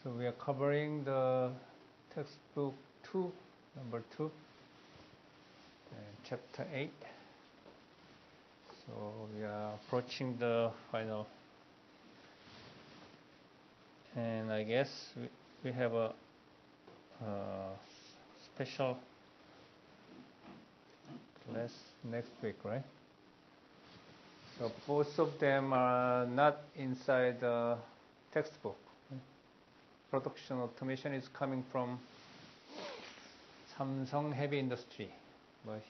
So we are covering the textbook 2, number 2, and chapter 8. So we are approaching the final. And I guess we have a special class next week, right? So both of them are not inside the textbook. Production automation is coming from Samsung Heavy Industry, but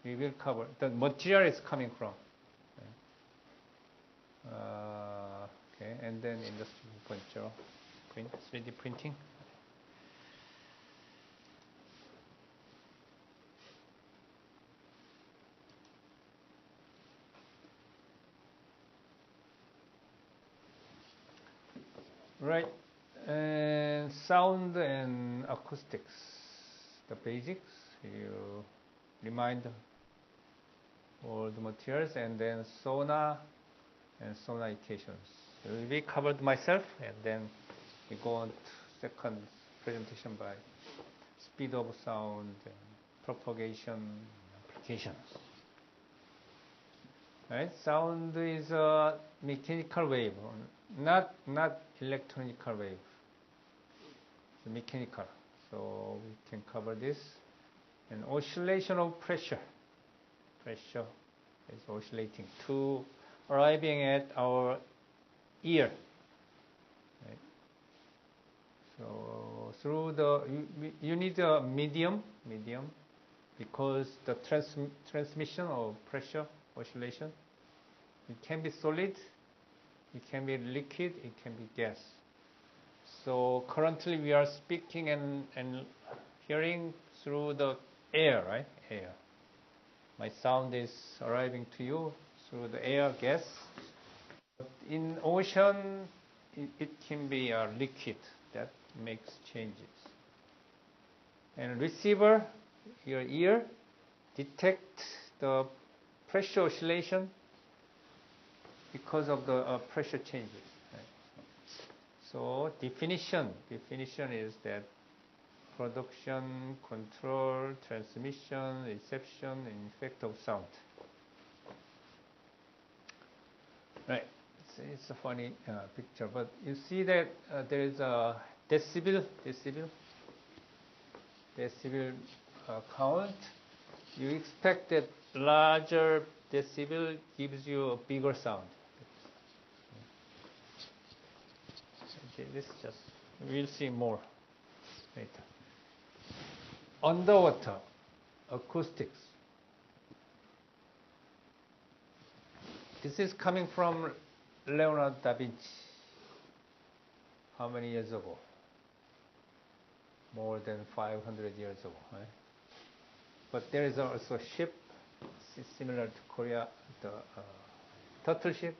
we will cover the material is coming from. Okay, and then Industry 2.0, 3D printing. Right, and sound and acoustics, the basics. You remind all the materials, and then sonar and sonarizations. Will be covered myself, and then we go on to second presentation by speed of sound and propagation applications. Right, sound is a mechanical wave, not electronical wave. It's mechanical, so we can cover this. And oscillation of pressure. Pressure is oscillating to arriving at our ear. Right. So through the you need a medium because the transmission of pressure oscillation. It can be solid, it can be liquid, it can be gas. So currently we are speaking and hearing through the air, right? Air. My sound is arriving to you through the air, gas. But in ocean, it can be a liquid that makes changes. And receiver, your ear, detect the pressure oscillation because of the pressure changes. Right? So definition is that production, control, transmission, reception, and effect of sound. Right. It's a funny picture, but you see that there is a decibel count. You expect that larger decibel gives you a bigger sound. Okay, this is just, we'll see more later. Underwater acoustics. This is coming from Leonardo da Vinci. How many years ago? More than 500 years ago. Right? But there is also a ship similar to Korea, the turtle ship.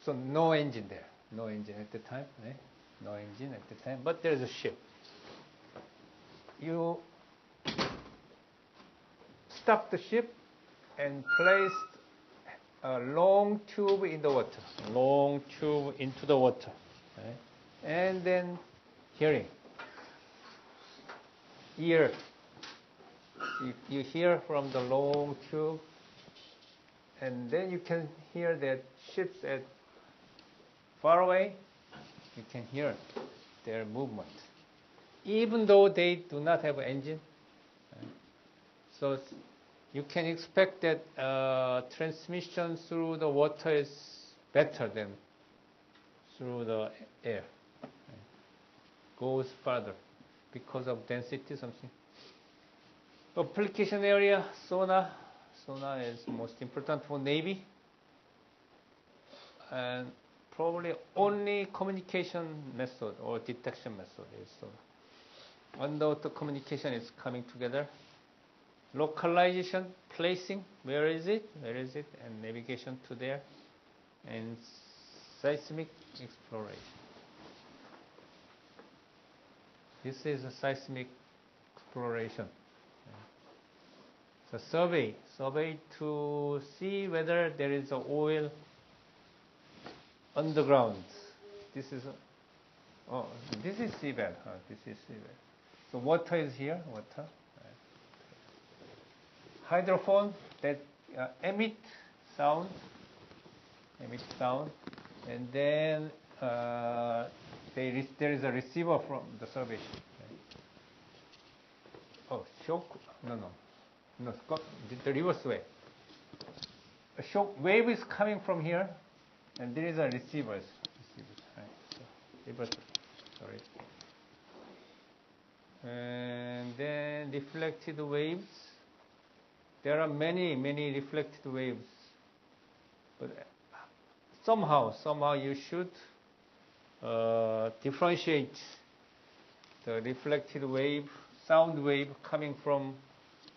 So no engine there. No engine at the time. Right? No engine at the time. But there is a ship. You stop the ship and placed a long tube in the water. Long tube into the water. Right? And then hearing. Ear. You hear from the long tube, and then you can hear that ships at far away. You can hear their movement, even though they do not have an engine. So you can expect that transmission through the water is better than through the air. Goes further because of density, something. Application area, sonar. Sonar is most important for Navy. And probably only communication method or detection method is sonar. Underwater communication is coming together. Localization, placing, where is it, and navigation to there. And seismic exploration. This is a seismic exploration. So survey to see whether there is oil underground. This is Oh, this is seabed. This is seabed. So water is here, water. Hydrophone that emit sound, and then there is a receiver from the survey. Oh, shock? No, the reverse way. A shock wave is coming from here, and there is a receiver. Right? So, reverse. Sorry. And then reflected waves. There are many reflected waves, but somehow you should differentiate the reflected wave, sound wave coming from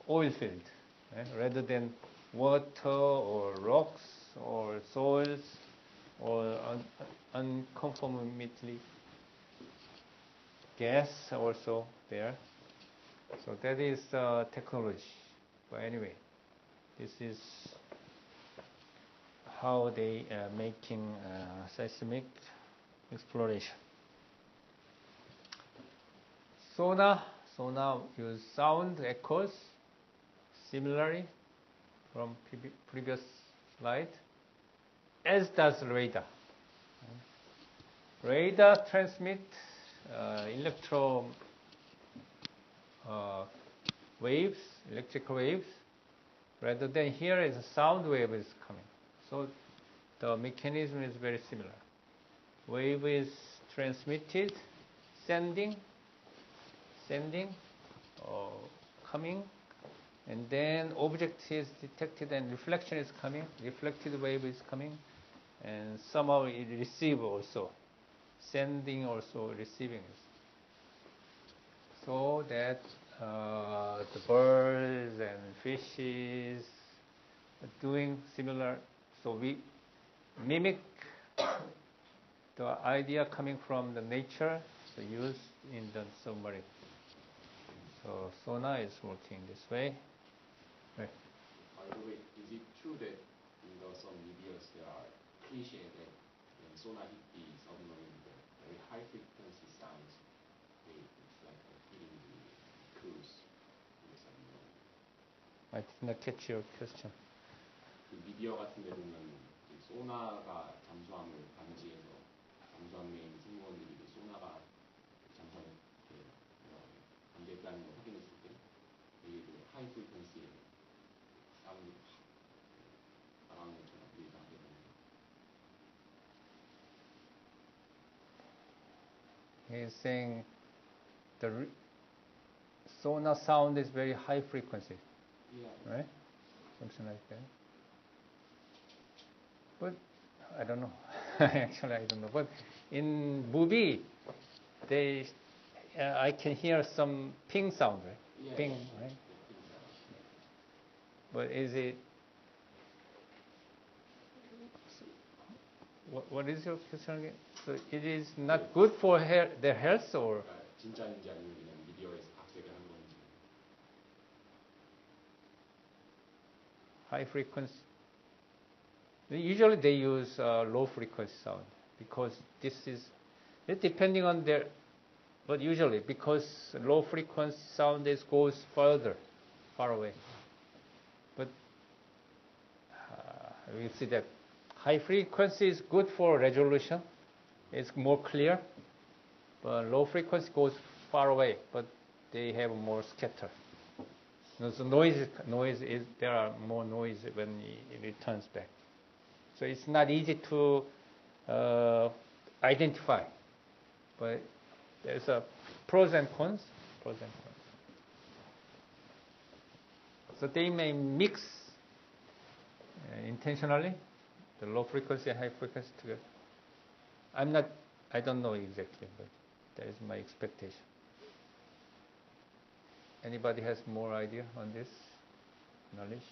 oil field, rather than water or rocks or soils or unconformity gas also there. So that is technology. But anyway, this is how they are making seismic exploration. Sonar use sound echoes, similarly from previous slide, as does radar. Radar transmit waves, electrical waves, rather than here is a sound wave is coming. So the mechanism is very similar. Wave is transmitted, sending, or coming, and then object is detected and reflection is coming, reflected wave is coming, and somehow it receives also, sending also receiving. So that the birds and fishes are doing similar. So we mimic the idea coming from the nature, so used in the submarine. So sonar is working this way. Right. By the way, is it true that in some videos there are cliché that when sonar hit the submarine, the very high frequency sounds, it's like hitting the cruise in the submarine? I did not catch your question. 그 미디어 같은 데 보면 소나가 잠수함을 감지해서 잠수함에 있는 승무원들이 소나가 잠수함에 잠겼다는 걸 확인했을 때 되게 그 하이 프리퀀시의 사운드 나가는 것처럼 우리가 하게 됩니다. He's saying the sonar sound is very high frequency, right? Something like that. But I don't know. Actually, I don't know. But in movie, I can hear some ping sound, right? Yeah, ping, right? But is it? What is your question again? So it is not good for their health, or? 진짜인지 아니면 그냥 미디어에서 각색을 한 건지. High frequency. Usually they use low frequency sound because this is depending on their. But usually because low frequency sound goes far away. But we see that high frequency is good for resolution. It's more clear. But low frequency goes far away, but they have more scatter. So there are more noise when it returns back. So it's not easy to identify. But there's a pros and cons. So they may mix intentionally the low frequency and high frequency together. I don't know exactly, but that is my expectation. Anybody has more idea on this knowledge?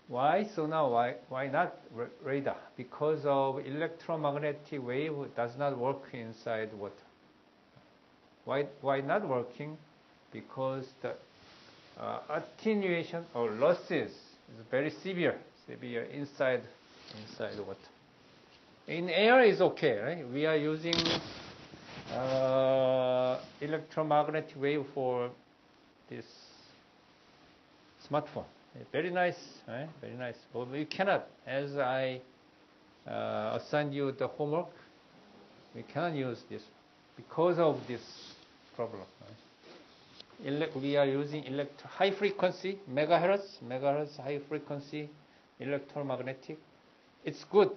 Why sonar? Why not radar? Because of electromagnetic wave does not work inside water. Why not working? Because the attenuation or losses is very severe inside water. In air is okay, right? We are using electromagnetic wave for this smartphone. Very nice, right? Very nice. But we cannot, as I assigned you the homework, we cannot use this because of this problem. Right? We are using high frequency, megahertz high frequency electromagnetic. It's good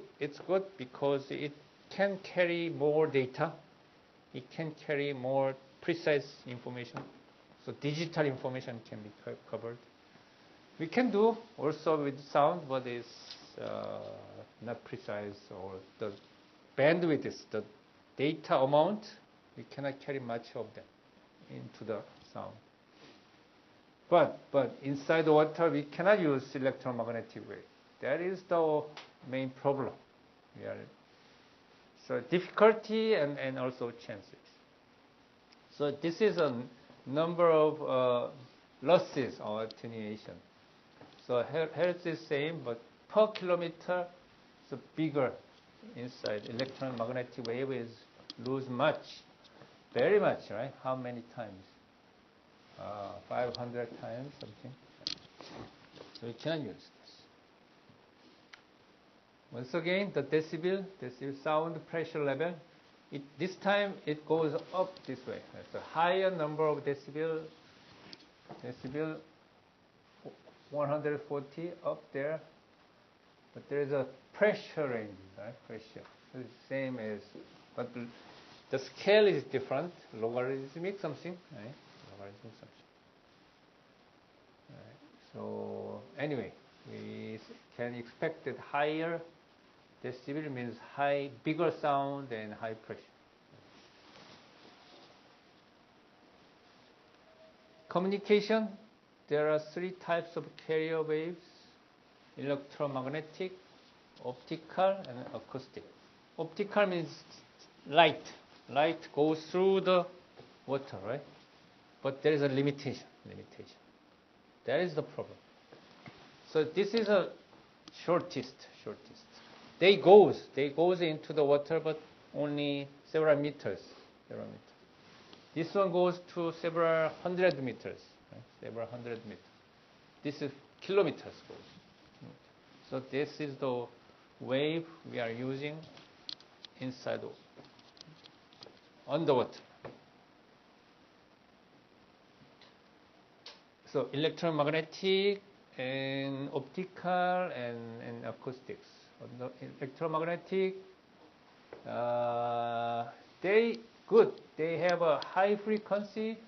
because it can carry more data. It can carry more precise information. So digital information can be covered. We can do also with sound, but it's not precise, or the bandwidth is the data amount. We cannot carry much of them into the sound. But inside the water, we cannot use electromagnetic wave. That is the main problem. So difficulty and also chances. So this is a number of losses or attenuation. So hertz is same, but per kilometer, so bigger inside. Electromagnetic wave is lose much, very much, right? How many times? 500 times, something. So we can use this. Once again, the decibel sound pressure level. This time it goes up this way. It's a higher number of decibel 140 up there, but there is a pressure range, right? Pressure. It's the same as, but the scale is different. Logarithmic something, right? Logarithmic something. Right. So anyway, we can expect that higher decibel means bigger sound and high pressure. Communication. There are 3 types of carrier waves: electromagnetic, optical, and acoustic. Optical means light. Light goes through the water, right? But there is a limitation. That is the problem. So this is a shortest. They goes into the water, but only several meters. This one goes to several hundred meters. Several hundred meters. This is kilometers goes. So this is the wave we are using inside underwater. So electromagnetic and optical and acoustics. Electromagnetic, they have a high frequency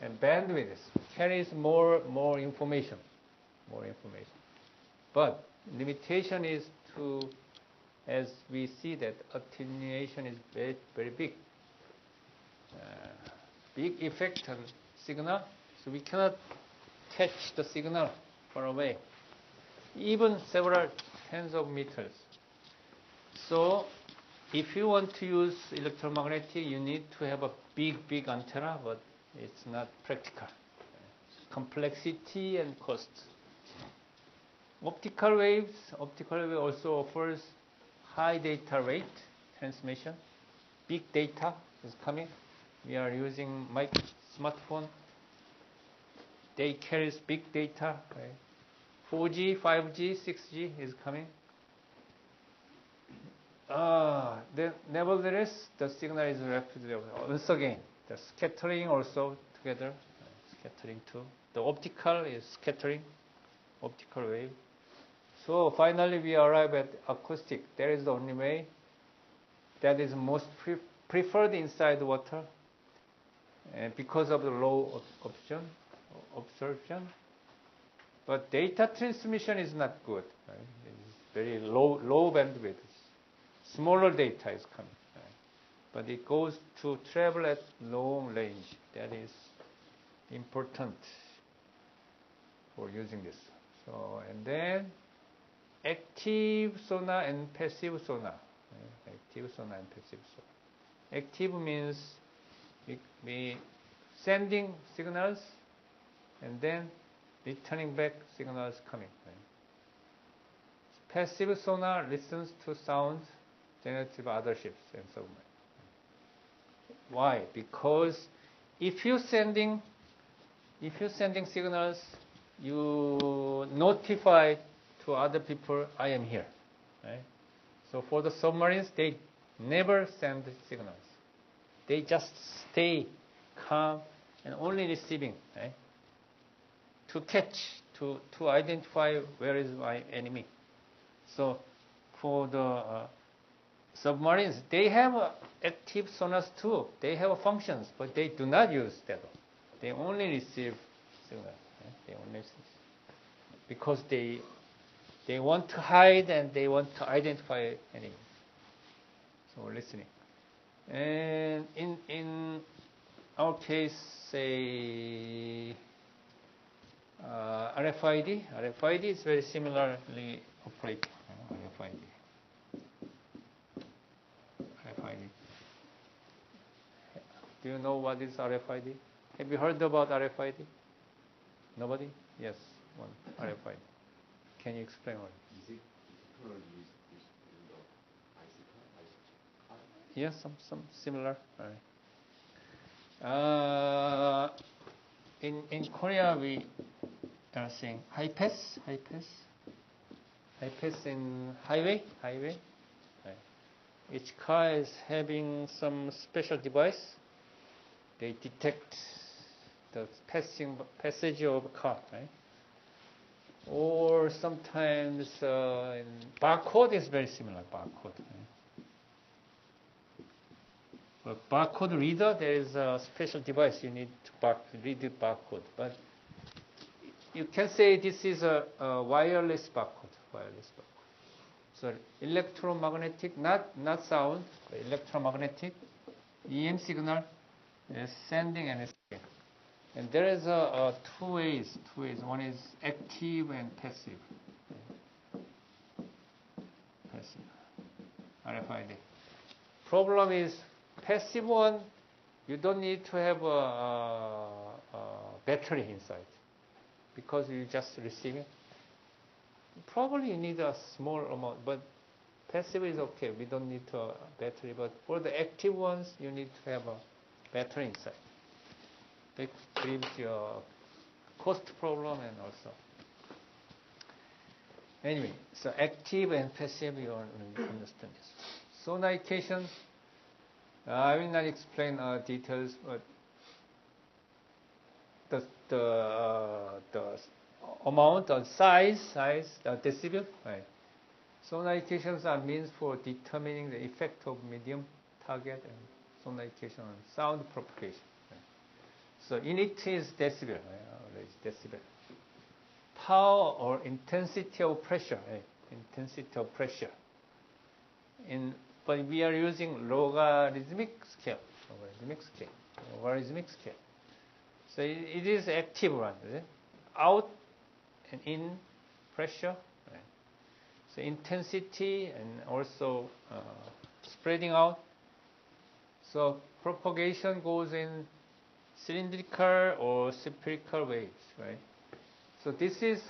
and bandwidth carries more information. But limitation is as we see that attenuation is very, very big. Big effect on signal, so we cannot catch the signal far away, even several tens of meters. So if you want to use electromagnetic, you need to have a big antenna, but it's not practical. Complexity and cost. Optical wave also offers high data rate transmission. Big data is coming. We are using my smartphone. They carry big data. Right? 4G, 5G, 6G is coming. Nevertheless, the signal is rapidly. Once again, the scattering also together. Scattering too. The optical is scattering, optical wave. So finally, we arrive at acoustic. That is the only way. That is most preferred inside water, because of the low absorption. But data transmission is not good. Right? It's very low bandwidth. Smaller data is coming. Right? But it goes to travel at long range. That is important for using this. So, and then active sonar and passive sonar. Active sonar and passive sonar. Active means we sending signals and then returning back signals coming. Right? passive sonar listens to sound generated by other ships and submarines. Why? Because if you're sending signals, you notify to other people, I am here. Right? So for the submarines, they never send signals. They just stay calm and only receiving, right? To catch, to identify where is my enemy. So for the submarines, they have active sonars too. They have functions, but they do not use that. They only receive signals. Right? They only receive, because they want to hide and they want to identify enemy. So we're listening. And in our case, say RFID is very similarly operating. RFID. Do you know what is RFID? Have you heard about RFID? Nobody? Yes, one RFID. Can you explain what? Is it currently used in the IC card? Yes, some similar. All right. In Korea, we are saying high pass in highway. Right. Each car is having some special device. They detect the passage of a car, right? Or sometimes in barcode is very similar. Barcode. Right? But barcode reader, there is a special device you need to read the barcode. But you can say this is a wireless barcode. So electromagnetic, not sound, but electromagnetic EM signal is sending and receiving. And there is two ways. One is active and passive. RFID. Problem is passive one. You don't need to have a battery inside because you just receive it. Probably you need a small amount, but passive is okay. We don't need a battery. But for the active ones, you need to have a battery inside. That gives you a cost problem and also. Anyway, so active and passive, you understand this. Sonarication, I will not explain details, but the amount of size, the decibel, right? Sonarications are means for determining the effect of medium, target, and sonarication on sound propagation. Right? So unit is decibel, right? Decibel. Power or intensity of pressure, right? Intensity of pressure. But we are using logarithmic scale. So it is active one, is it? Out and in pressure. Right? So intensity and also spreading out. So propagation goes in cylindrical or spherical waves, right? So this is,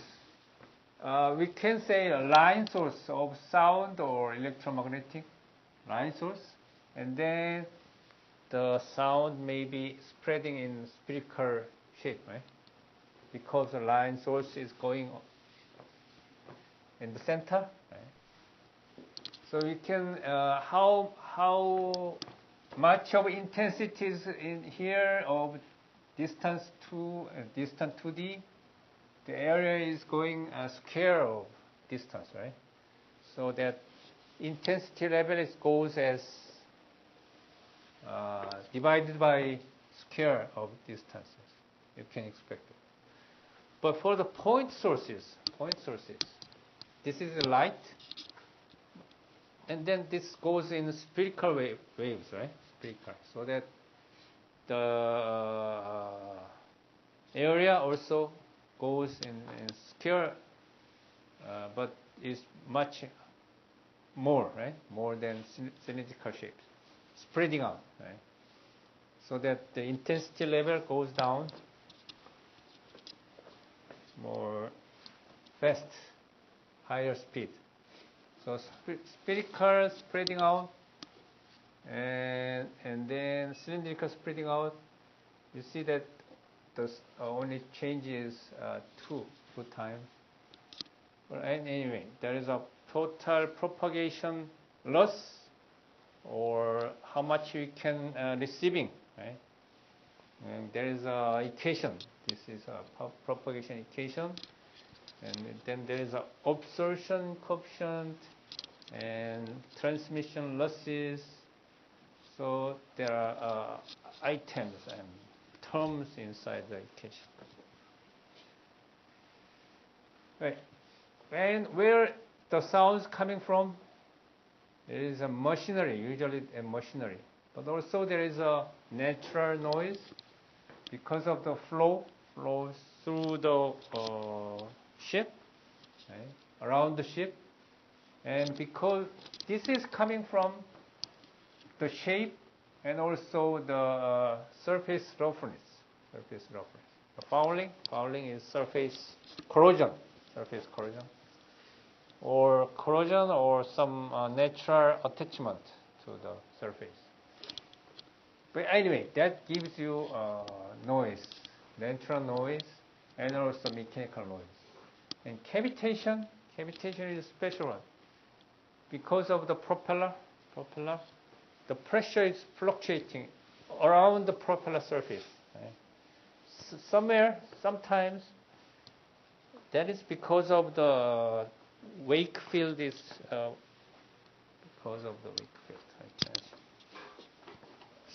we can say a line source of sound or electromagnetic line source, and then the sound may be spreading in spherical shape, right? Because the line source is going in the center, right? So we can, how much of intensity is in here of distance 2D, the area is going a square of distance, right? So that intensity level goes as divided by square of distances. You can expect it. But for the point sources, this is the light, and then this goes in spherical waves, right? Spherical, so that the area also goes in square, but is much more, right? More than cylindrical shapes, spreading out, right? So that the intensity level goes down more fast, higher speed. So spherical spreading out, and then cylindrical spreading out. You see that the only change is two times. But anyway, there is a total propagation loss, or how much you can receiving, right? And there is a equation. This is a propagation equation, and then there is a absorption coefficient and transmission losses. So there are items and terms inside the equation. Right. And where the sounds coming from? There is a machinery, usually a machinery. But also there is a natural noise because of the flows through the ship, right, around the ship. And because this is coming from the shape and also the surface roughness. The fouling is surface corrosion, or some natural attachment to the surface. But anyway, that gives you noise, natural noise, and also mechanical noise. And cavitation is a special one. Because of the propeller, the pressure is fluctuating around the propeller surface. Right? Sometimes, that is because of the wake field is because of the wake field.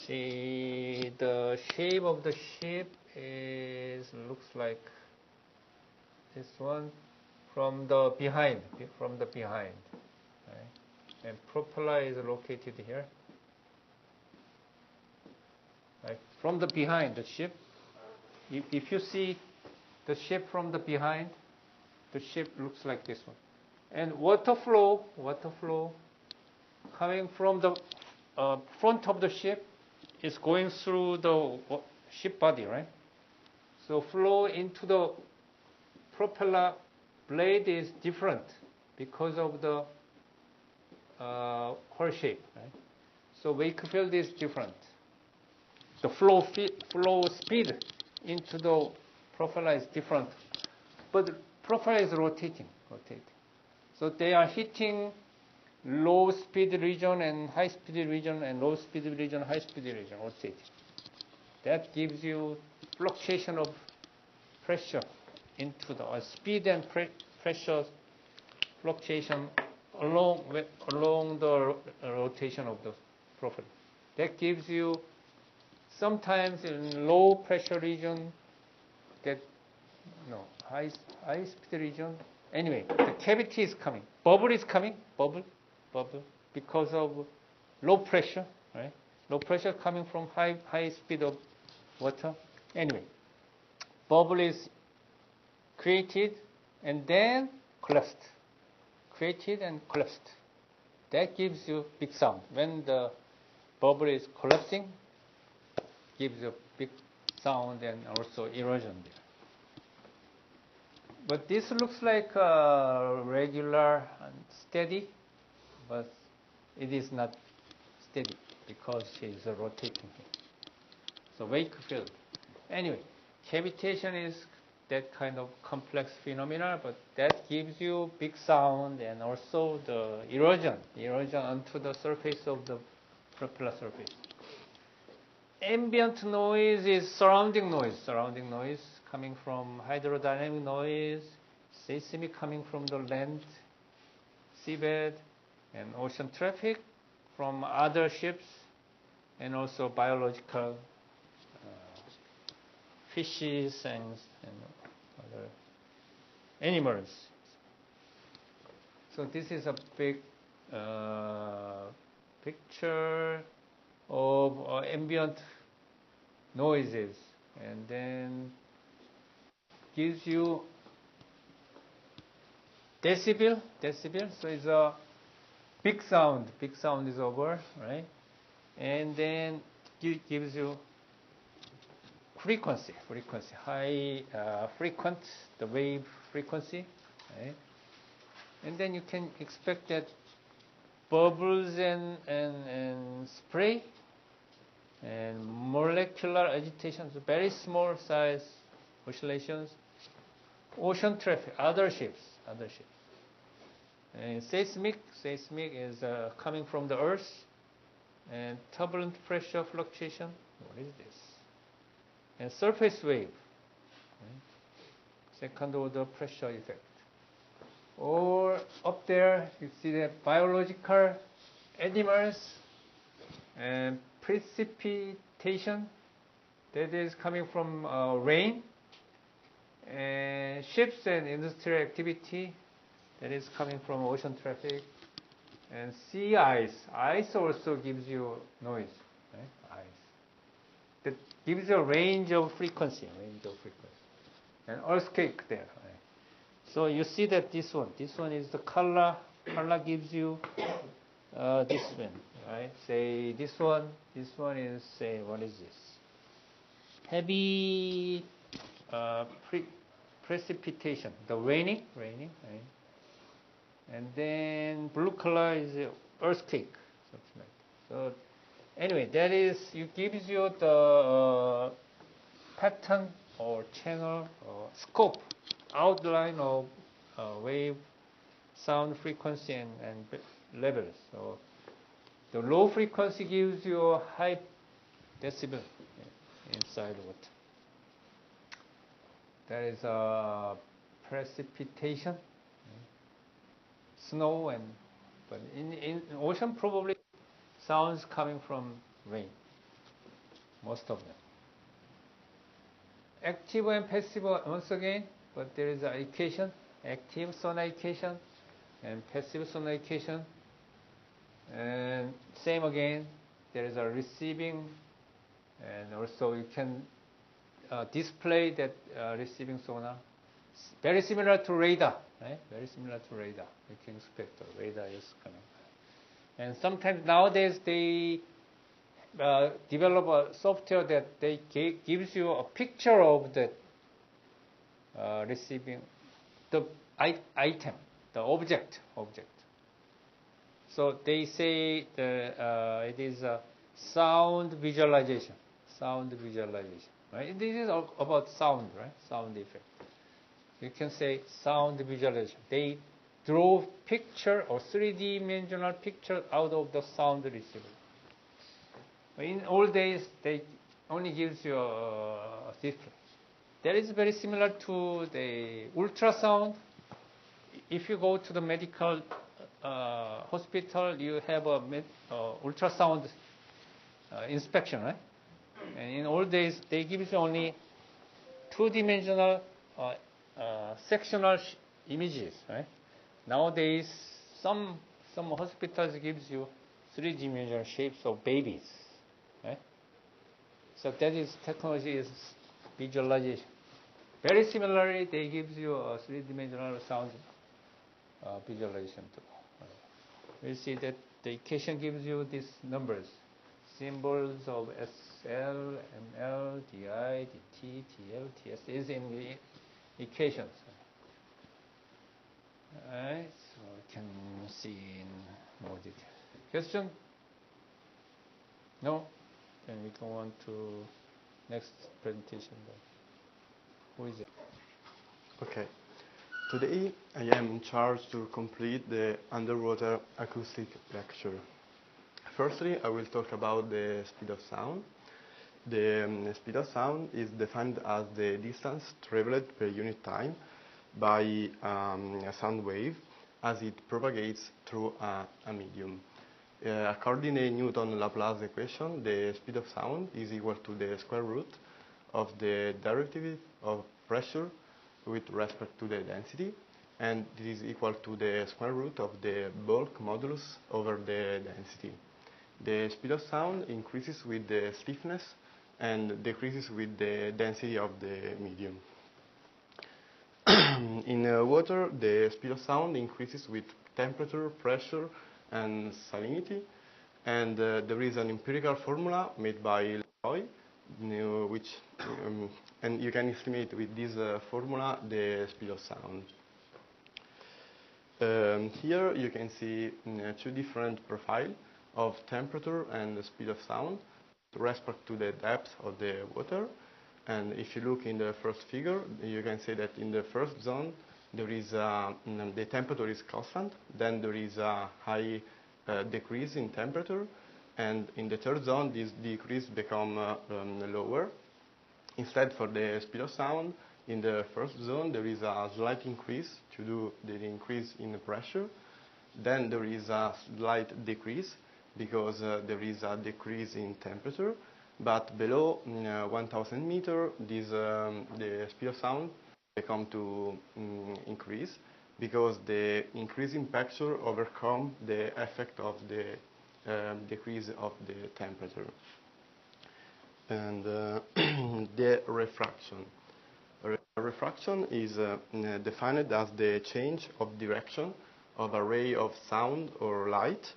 See, the shape of the ship looks like this one from the behind. Right? And propeller is located here. Right? From the behind, the ship. If you see the ship from the behind, the ship looks like this one. And water flow coming from the front of the ship is going through the ship body, right? So flow into the propeller blade is different because of the hull shape, right? So wake field is different. The flow speed into the propeller is different, but the propeller is rotating. So they are hitting low speed region and high speed region, and low speed region, high speed region, rotating. That gives you fluctuation of pressure into the speed and pressure fluctuation along the rotation of the propeller. That gives you sometimes in low pressure region, high speed region. Anyway, the cavity is coming. Bubble is coming. Bubble, because of low pressure, right? Low pressure coming from high speed of water. Anyway, bubble is created and then collapsed. That gives you big sound. When the bubble is collapsing, gives you big sound and also erosion there. But this looks like regular and steady, but it is not steady because it is rotating here. So wake field. Anyway, cavitation is that kind of complex phenomena, but that gives you big sound and also the erosion onto the surface of the propeller surface. Ambient noise is surrounding noise coming from hydrodynamic noise, seismic coming from the land, seabed, and ocean traffic from other ships, and also biological fishes and other animals. So this is a big picture of ambient noises, and then gives you decibel. So it's a big sound is over, right? And then gives you frequency, high frequent, the wave frequency, right? And then you can expect that bubbles and spray and molecular agitations, very small size oscillations, ocean traffic, other ships. And seismic is coming from the Earth, and turbulent pressure fluctuation. What is this? And surface wave, second order pressure effect. Or up there, you see the biological animals and precipitation that is coming from rain, and ships and industrial activity that is coming from ocean traffic, and sea ice. Ice also gives you noise, right? Ice. That gives you a range of frequency. And earthquake there. Right? So you see that this one is the color. Color gives you this one, right? Say this one is, say, what is this? Heavy precipitation, the raining, right? And then blue color is earthquake, something like that. So anyway, that is, it gives you the pattern or channel or scope, outline of wave, sound frequency and levels. So the low frequency gives you a high decibel inside water. That is precipitation, snow, but in ocean probably sounds coming from rain, most of them. Active and passive once again, but there is echation, active sonication and passive sonication. And same again, there is a receiving, and also you can display that receiving sonar. Very similar to radar, right? Very similar to radar. You can expect the radar is coming. And sometimes nowadays they develop a software that they gives you a picture of the receiving, the item, the object. So they say it is a sound visualization, right? This is about sound, right? Sound effect. You can say sound visualization. They draw picture or 3D-dimensional picture out of the sound receiver. In old days, they only gives you a display. That is very similar to the ultrasound. If you go to the medical hospital, you have a ultrasound inspection, right? And in old days, they give you only two-dimensional sectional images, right? Nowadays, some hospitals gives you three-dimensional shapes of babies, right? So that is technology is visualization. Very similarly, they give you a three-dimensional sound visualization too. You see that the equation gives you these numbers, symbols of SL, ML, DI, DT, TL, TS is in the equations. Alright, so we can see in more detail. Question? No? Then we go on to next presentation. Who is it? Okay. Today I am in charge to complete the underwater acoustic lecture. Firstly, I will talk about the speed of sound. The speed of sound is defined as the distance traveled per unit time by a sound wave as it propagates through a medium. According to Newton-Laplace equation, the speed of sound is equal to the square root of the derivative of pressure with respect to the density, and it is equal to the square root of the bulk modulus over the density. The speed of sound increases with the stiffness and decreases with the density of the medium. In water, the speed of sound increases with temperature, pressure, and salinity, and there is an empirical formula made by Leroy, which and you can estimate with this formula the speed of sound. Here you can see two different profiles of temperature and the speed of sound with respect to the depth of the water. And if you look in the first figure, you can see that in the first zone there is the temperature is constant, then there is a high decrease in temperature, and in the third zone this decrease become lower. Instead, for the speed of sound, in the first zone there is a slight increase to do the increase in the pressure. Then there is a slight decrease because there is a decrease in temperature. But below 1,000 meters, the speed of sound become to increase because the increase in pressure overcome the effect of the decrease of the temperature. And the refraction. Refraction is defined as the change of direction of a ray of sound or light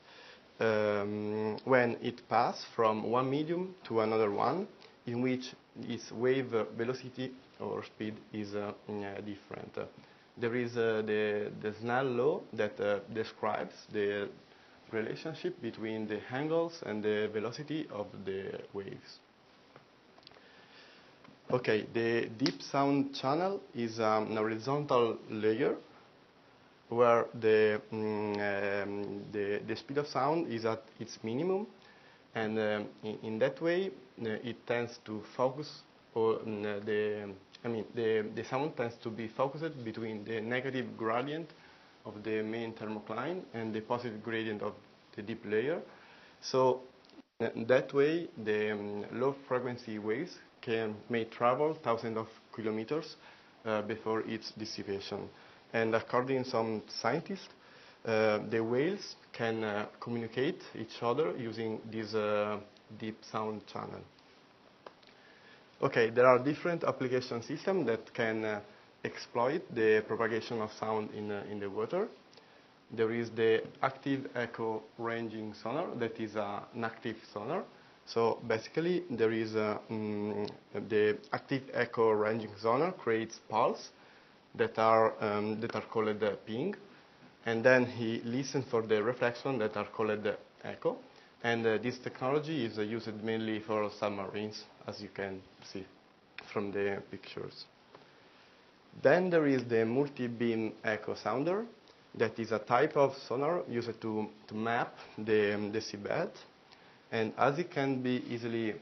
when it passes from one medium to another one, in which its wave velocity or speed is different. There is the Snell law that describes the relationship between the angles and the velocity of the waves. Okay, the deep sound channel is a horizontal layer where the speed of sound is at its minimum, and in that way it tends to focus on the sound tends to be focused between the negative gradient of the main thermocline and the positive gradient of the deep layer. So in that way the low frequency waves may travel thousands of kilometers before its dissipation. And according to some scientists, the whales can communicate each other using this deep sound channel. Okay, there are different application systems that can exploit the propagation of sound in the water. There is the active echo ranging sonar that is an active sonar. So basically, there is the active echo ranging sonar creates pulse that are called ping, and then he listens for the reflection that are called echo. And this technology is used mainly for submarines, as you can see from the pictures. Then there is the multi-beam echo sounder that is a type of sonar used to map the seabed. And as it can be easily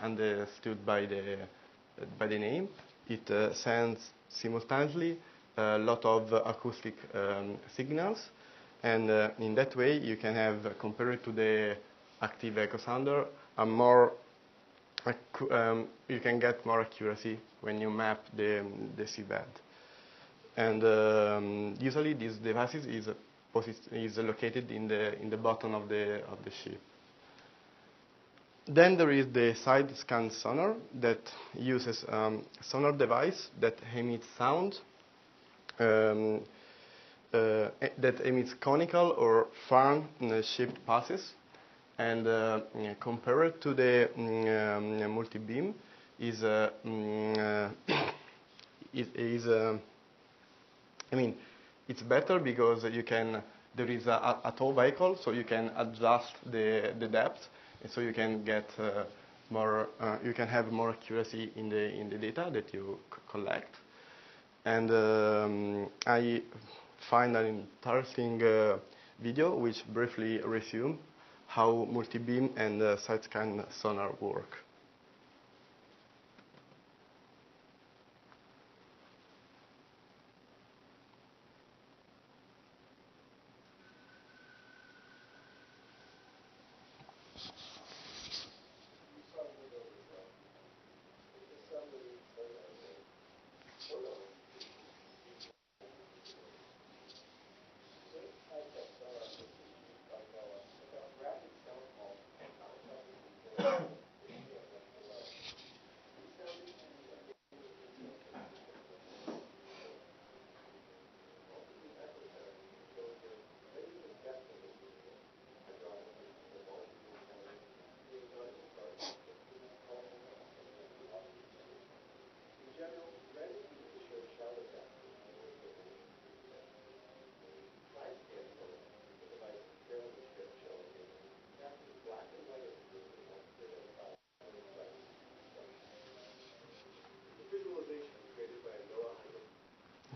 understood by the name, it sends simultaneously a lot of acoustic signals, and in that way you can have, compared to the active echo sounder, you can get more accuracy when you map the seabed. And usually these devices is located in the bottom of the ship. Then there is the side scan sonar that uses sonar device that emits sound, that emits conical or fan-shaped pulses, and compared to the multi-beam it's better because there is a tow vehicle, so you can adjust the depth. And so you can get you can have more accuracy in the data that you collect. And I find an interesting video which briefly resumes how multi-beam and side scan sonar work.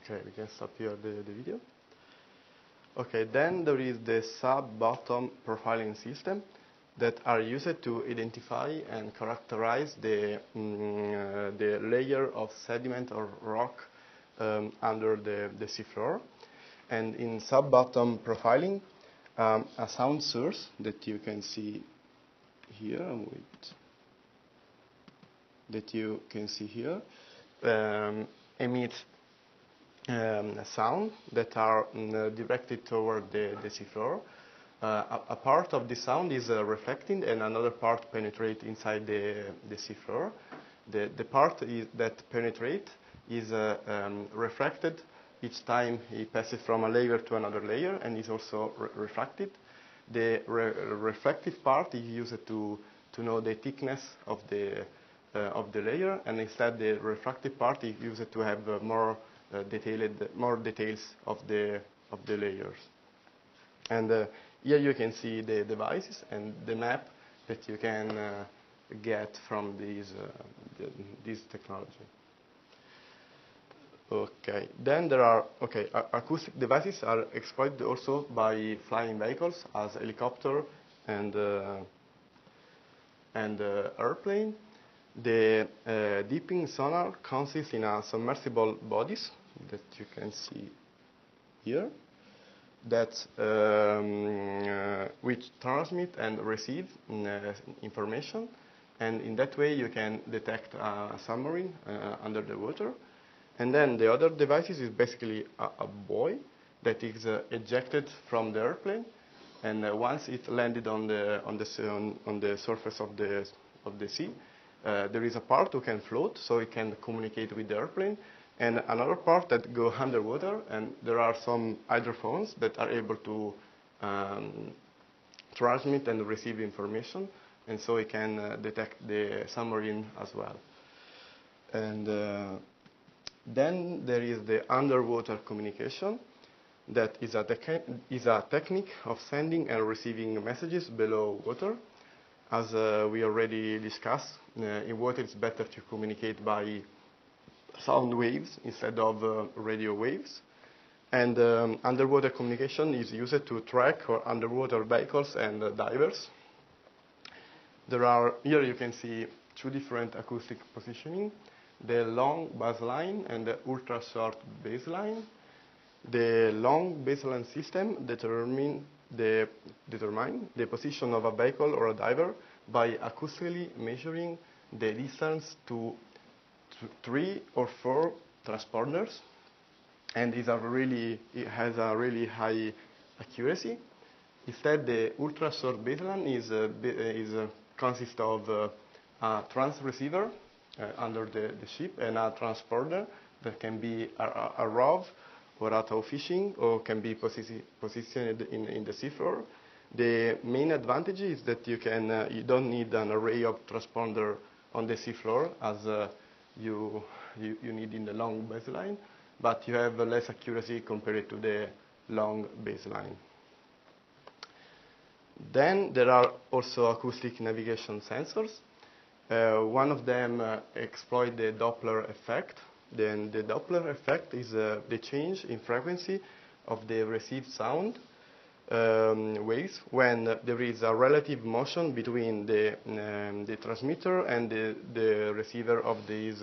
Okay, we can stop here the video. Okay, then there is the Subbottom Profiling system that are used to identify and characterize the layer of sediment or rock under the seafloor. And in Subbottom Profiling, a sound source that you can see here, emits sound that are directed toward the seafloor. A part of the sound is reflecting, and another part penetrates inside the seafloor. The part that penetrates is refracted each time it passes from a layer to another layer, and is also refracted. The reflective part is used to know the thickness of the layer, and instead the refractive part is used to have more details of the layers. And here you can see the devices and the map that you can get from this technology. Okay, then there are acoustic devices are exploited also by flying vehicles as helicopter and airplane. The dipping sonar consists in a submersible bodies that you can see here, that which transmit and receive information, and in that way you can detect a submarine under the water. And then the other devices is basically a buoy that is ejected from the airplane, and once it landed on the surface of the sea, there is a part who can float, so it can communicate with the airplane, and another part that go underwater, and there are some hydrophones that are able to transmit and receive information, and so it can detect the submarine as well. And then there is the underwater communication, that is a technique of sending and receiving messages below water. As we already discussed, in water it's better to communicate by sound waves instead of radio waves. And underwater communication is used to track underwater vehicles and divers. Here you can see two different acoustic positioning: the long baseline and the ultra short baseline. The long baseline system determine the position of a vehicle or a diver by acoustically measuring the distance to 3 or 4 transponders, and it has a really high accuracy. Instead, the ultra short baseline consists of a transceiver under the ship and a transponder that can be a ROV or a tow fishing, or can be positioned in the seafloor. The main advantage is that you don't need an array of transponder on the seafloor as you need in the long baseline, but you have less accuracy compared to the long baseline. Then there are also acoustic navigation sensors. One of them exploit the Doppler effect. Then the Doppler effect is the change in frequency of the received sound waves when there is a relative motion between the transmitter and the receiver of these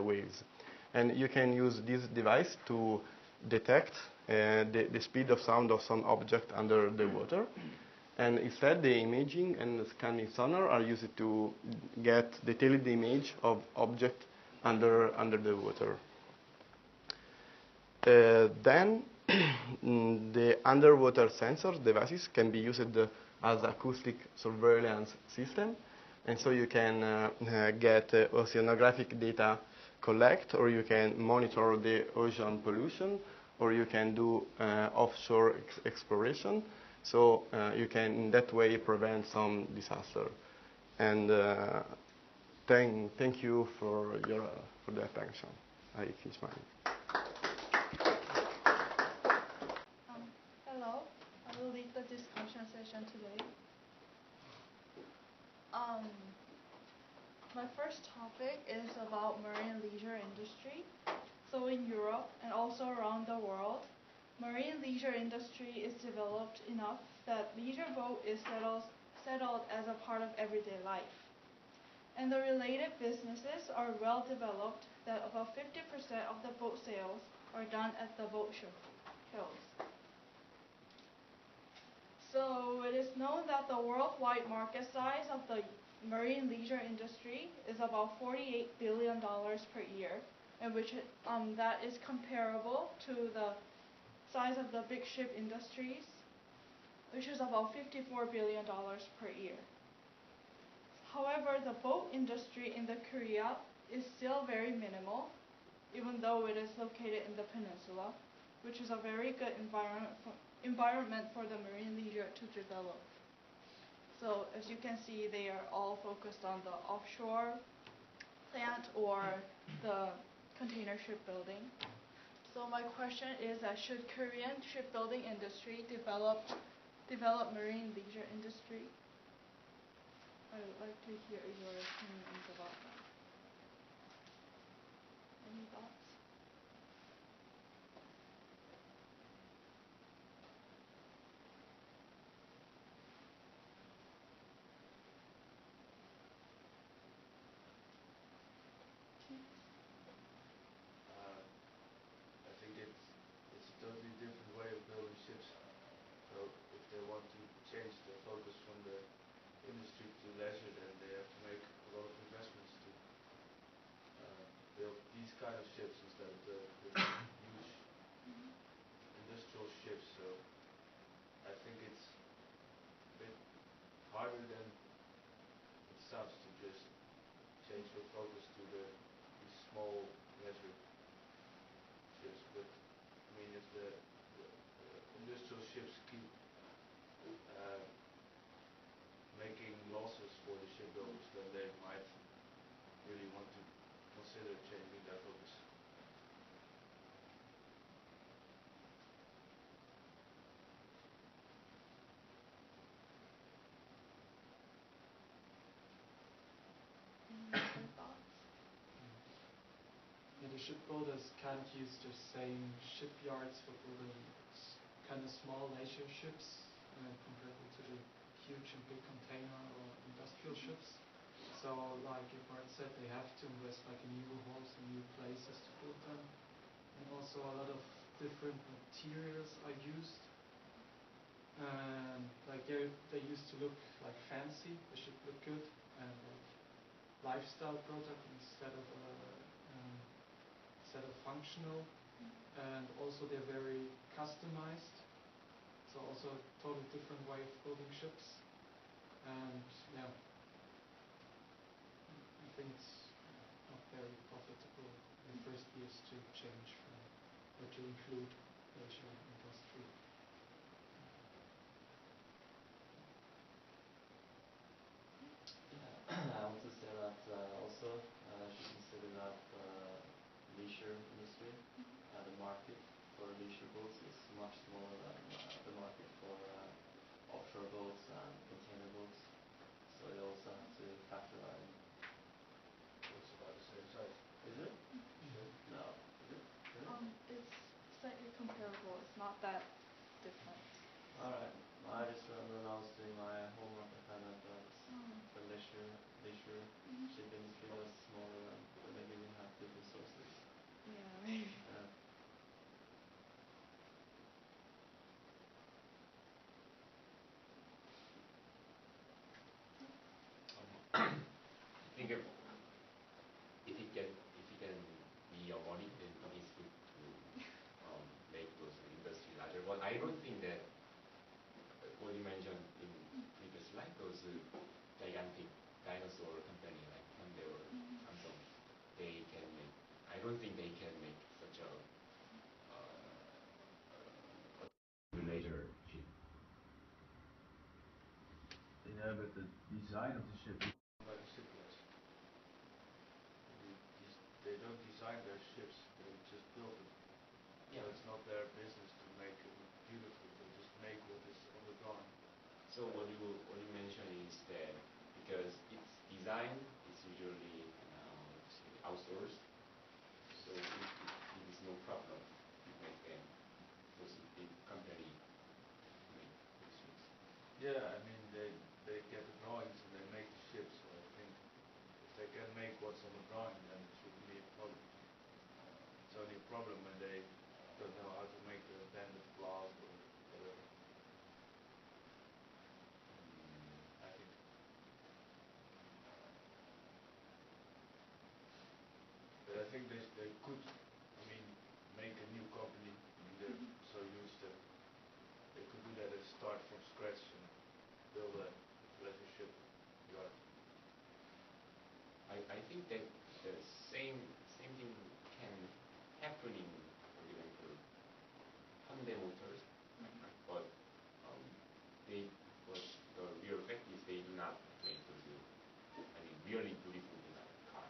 waves. And you can use this device to detect the speed of sound of some object under the water. And instead, the imaging and the scanning sonar are used to get detailed image of object under the water. Then the underwater sensor devices can be used as acoustic surveillance system, and so you can get oceanographic data collect, or you can monitor the ocean pollution, or you can do offshore exploration. So you can, in that way, prevent some disaster. And thank you for the attention. I finish mine. Hello, I will lead the discussion session today. My first topic is about marine leisure industry. So in Europe and also around the world, marine leisure industry is developed enough that leisure boat is settled as a part of everyday life. And the related businesses are well developed that about 50% of the boat sales are done at the boat shows. So it is known that the worldwide market size of the marine leisure industry is about $48 billion per year, and which that is comparable to the size of the big ship industries, which is about $54 billion per year. However, the boat industry in the Korea is still very minimal, even though it is located in the peninsula, which is a very good environment for the marine leisure to develop. So as you can see, they are all focused on the offshore plant or the container shipbuilding. So my question is that should Korean shipbuilding industry develop marine leisure industry? I would like to hear your opinions about that. Any thoughts? I think it's a totally different way of building ships. So if they want to change the focus from the industry to leisure, then they have to make a lot of investments to build these kind of ships instead of the huge industrial ships. So I think it's a bit harder than it sounds to just change the focus to these small leisure ships. But I mean, if the industrial ships keep making losses for the shipbuilders, then they might really want to consider changing their focus. Any other thoughts? Yeah, the shipbuilders can't use the same shipyards for building kind of small leisure ships compared to the huge and big container or industrial ships. So like Bart said, they have to invest like in new halls and new places to build them. And also a lot of different materials are used. And like they used to look like fancy, they should look good and like lifestyle product instead of functional. And also they're very customized. So also a totally different way of building ships. And yeah, I think it's not very profitable in the first years to change from or to include leisure industry. I want to say that also should consider that leisure industry, the market for leisure boats is much smaller than the market for offshore boats and container boats. So you also have to factor that in. It's about the same size. Is it? Sure. No. Is it? Really? It's slightly comparable. It's not that different. Alright. I just remember when I was doing my homework I found out that the leisure ship industry was smaller, but maybe we have different sources. Yeah, maybe. Yeah. I think if it can be your money, then it's good to make those industry larger. But I don't think that what you mentioned in previous slide, those gigantic dinosaur company like Hyundai or Samsung, they can make. I don't think they can make such a later ship. Yeah, but the design of the ship. Like the shipyards. They don't design their ships, they just build them. Yeah. So it's not their business to make them beautiful, they just make what is on the drawing. So what you mentioned is that because its design is usually outsourced, so it is Yeah, I mean they get the drawings and they make the ship. So I think if they can make what's on the drawing, then it shouldn't be a problem. It's only a problem when they don't know how to make the bended glass or whatever. I think. But I think they could, I mean, make a new company. I mean, they're so used that they could do that and start from scratch and build a relationship yard. I think that the same thing can happen in, for example, Hyundai Motors, but but the real fact is they do not make those, I mean, really beautiful design car.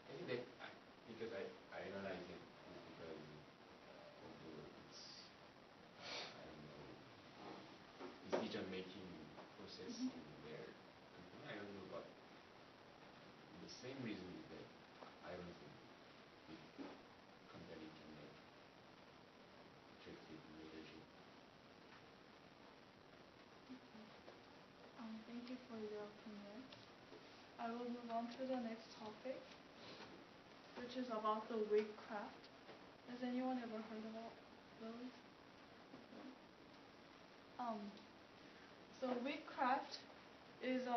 I think that because I analyze it because of its, I don't know, decision making process in their company. I don't know, but the same reason is that I don't think big company can make attractive leadership. Thank you for your opinion. I will move on to the next topic, which is about the wig craft. Has anyone ever heard about those? So wig craft is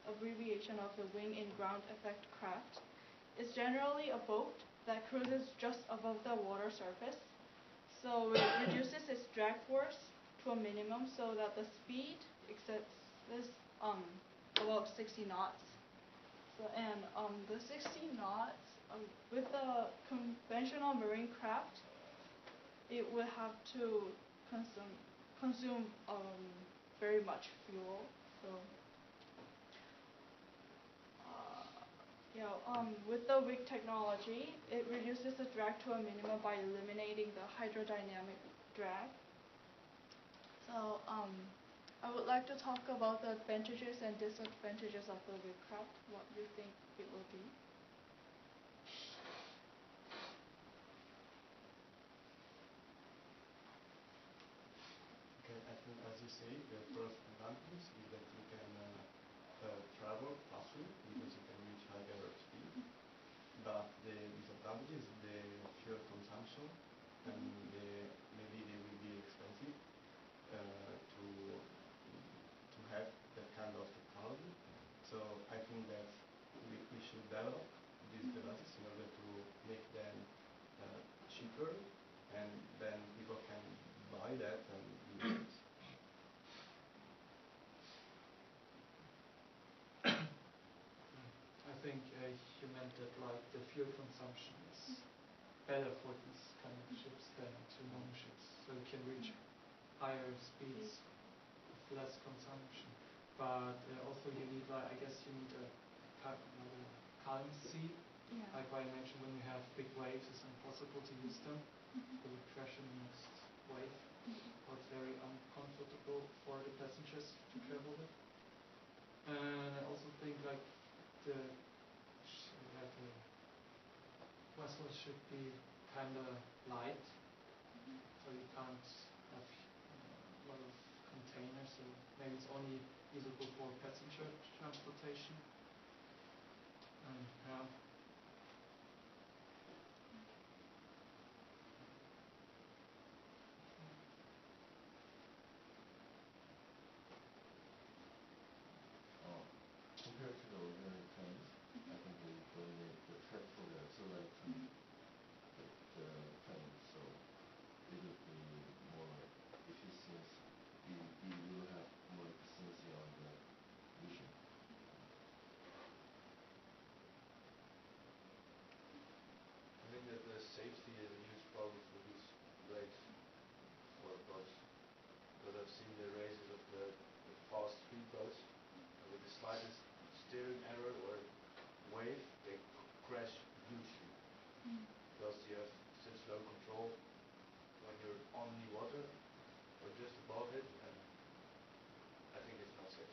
abbreviation of the wing in ground effect craft. It's generally a boat that cruises just above the water surface. So it reduces its drag force to a minimum so that the speed exceeds this about 60 knots. So the 60 knots with the conventional marine craft, it would have to consume very much fuel. So with the wig technology, it reduces the drag to a minimum by eliminating the hydrodynamic drag. So I would like to talk about the advantages and disadvantages of the wig craft. What do you think it will be? Okay, I think as you say, the first advantage is that you can travel faster because you can reach higher speed. But the disadvantage is the fuel consumption, and maybe they will be expensive to have that kind of technology. So I think that we should develop these devices in order to make them cheaper, and then people can buy that and use it. I think you meant that like the fuel consumption is better for these kind of ships than to normal ships, so you can reach higher speeds with less consumption. But also you need, like, I guess you need a currency. Yeah. Like I mentioned, when you have big waves, it's impossible to use them. They will crash in the next wave. Or it's very uncomfortable for the passengers to travel with. And I also think like the vessel should be kind of light, so you can't have a lot of containers. So maybe it's only usable for passenger transportation. Yeah. Compared to the ordinary planes, I think the threat for the accelerating the plane, so it will be more efficient. We will have more efficiency on the mission. I think that the safety is a huge problem for these blades for boats. Because I've seen the races of the fast speedboats, and with the slightest steering error or wave, they crash hugely. Because you have such low control when you're on the water or just above it, and I think it's not safe.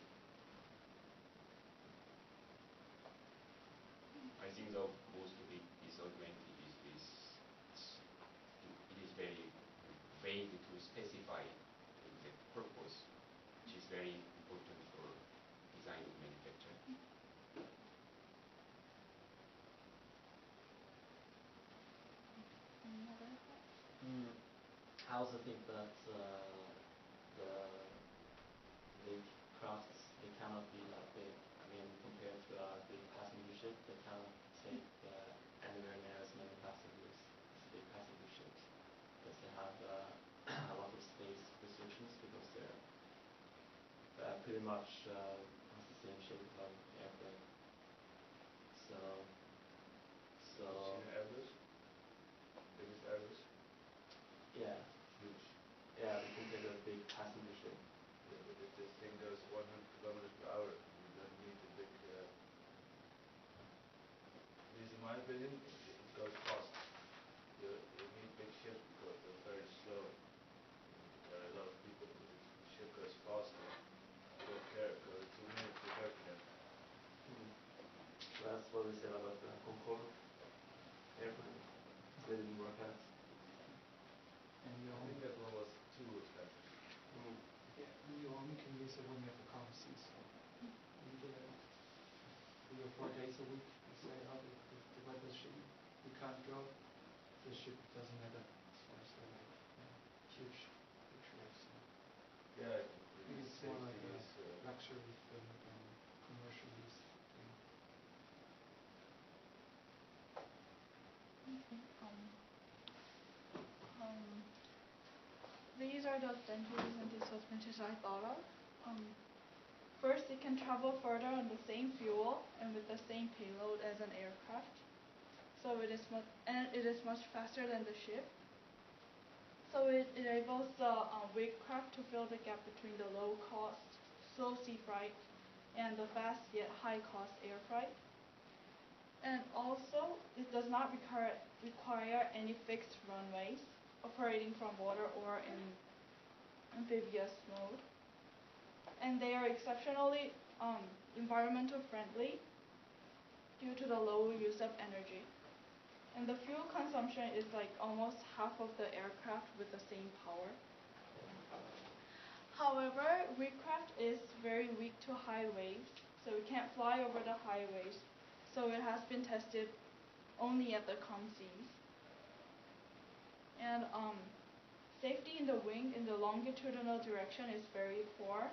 I think the most big disadvantage is it is very vague to specify I also think that the big crafts, they cannot be that big. I mean, compared to a big passenger ship, they cannot take anywhere near as many passengers as big passenger ships, because they have a lot of space restrictions, because they're pretty much has the same shape of an airplane. So Seen an Airbus? Biggest Airbus? yeah, Huge. yeah, we can take a big passenger ship. Yeah, but if this thing goes 100 kilometers per hour, you don't need a big. At least in my opinion, it goes fast. You need big ships because they're very slow. There are a lot of people, but if the ship goes faster, you don't care. It goes 2 minutes, you're working there. That's what we said about the Concorde airplane. So they didn't work out. And you I only, think that one was too expensive. yeah, and you only can use it when you have a calm sea. So you get 3 or 4 days a week. You say, oh, the weather's shitty, we can't go. The ship doesn't matter as far as the huge waves. So Yeah, I think it's more like a safety is, luxury thing than commercial use thing. Okay. These are the advantages and disadvantages I thought of. First, it can travel further on the same fuel and with the same payload as an aircraft. So it is much faster than the ship. So it enables the wake craft to fill the gap between the low-cost, slow sea freight and the fast yet high-cost air freight. And also, it does not require any fixed runways, operating from water or in amphibious mode. And they are exceptionally environmental friendly due to the low use of energy. And the fuel consumption is like almost half of the aircraft with the same power. However, Wheatcraft is very weak to high waves, so it can't fly over the high waves. So it has been tested only at the calm seas. And safety in the wing in the longitudinal direction is very poor.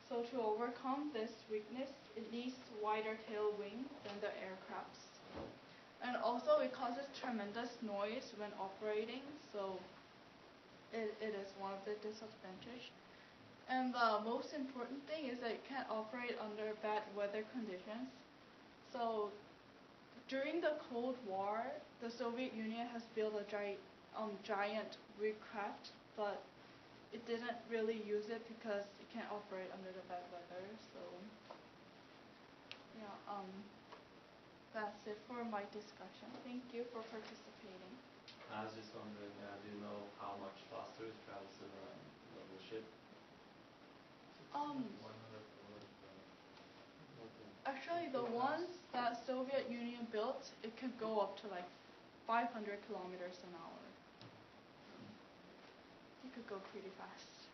So to overcome this weakness, it needs wider tail wing than the aircrafts. And also it causes tremendous noise when operating, so it is one of the disadvantages. And the most important thing is that it can't operate under bad weather conditions. So during the Cold War, the Soviet Union has built a giant Wheatcraft, but it didn't really use it because it can't operate under the bad weather. So yeah, that's it for my discussion. Thank you for participating. I was just wondering, do you know how much faster it travels than a normal ship? 100 Actually, the ones that Soviet Union built, it could go up to like 500 kilometers an hour. It could go pretty fast.